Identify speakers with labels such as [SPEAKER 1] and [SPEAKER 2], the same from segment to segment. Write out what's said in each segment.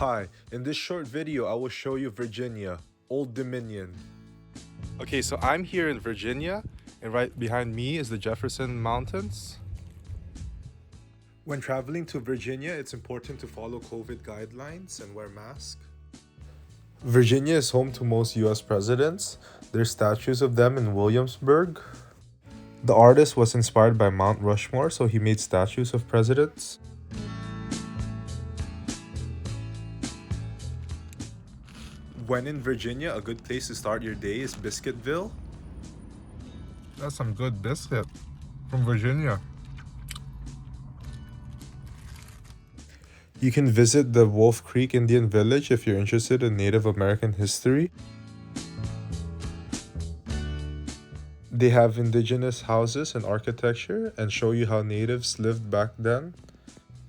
[SPEAKER 1] Hi, in this short video I will show you Virginia, Old Dominion. Okay, so I'm here in Virginia and right behind me is the Jefferson Mountains. When traveling to Virginia, it's important to follow COVID guidelines and wear masks. Virginia is home to most US presidents. There's statues of them in Williamsburg. The artist was inspired by Mount Rushmore, so he made statues of presidents. When in Virginia, a good place to start your day is Biscuitville. That's some good biscuit from Virginia. You can visit the Wolf Creek Indian Village if you're interested in Native American history. They have indigenous houses and architecture and show you how natives lived back then.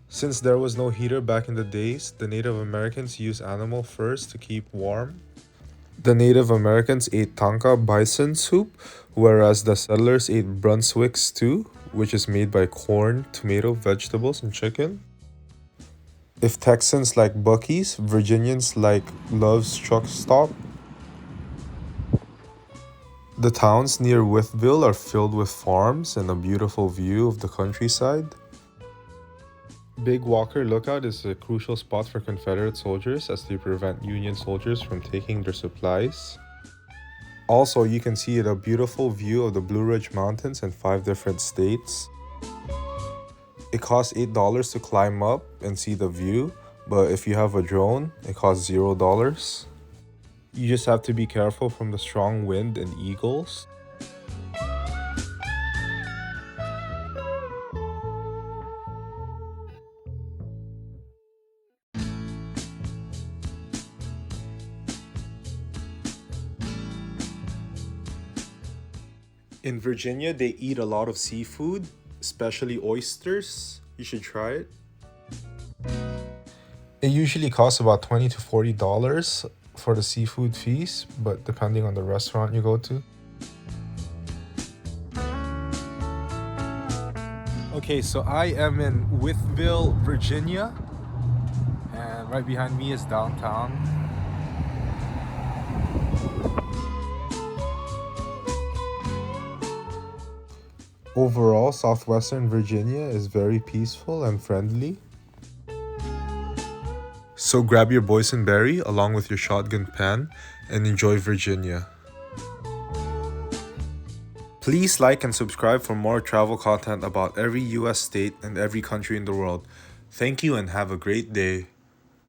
[SPEAKER 1] Since there was no heater back in the days, the Native Americans used animal furs to keep warm. The Native Americans ate tanka bison soup, whereas the settlers ate Brunswick stew, which is made by corn, tomato, vegetables, and chicken. If Texans like Buccees, Virginians like Love's Truck Stop. The towns near Wytheville are filled with farms and a beautiful view of the countryside. Big Walker Lookout is a crucial spot for Confederate soldiers as they prevent Union soldiers from taking their supplies. Also, you can see a beautiful view of the Blue Ridge Mountains in 5 different states. It costs $8 to climb up and see the view, but if you have a drone, it costs $0. You just have to be careful from the strong wind and eagles. In Virginia, they eat a lot of seafood, especially oysters. You should try it. It usually costs about $20 to $40 for the seafood feast, but depending on the restaurant you go to. Okay, so I am in Wytheville, Virginia, and right behind me is downtown. Overall, southwestern Virginia is very peaceful and friendly. So grab your boysenberry along with your shotgun pan and enjoy Virginia. Please like and subscribe for more travel content about every US state and every country in the world. Thank you and have a great day.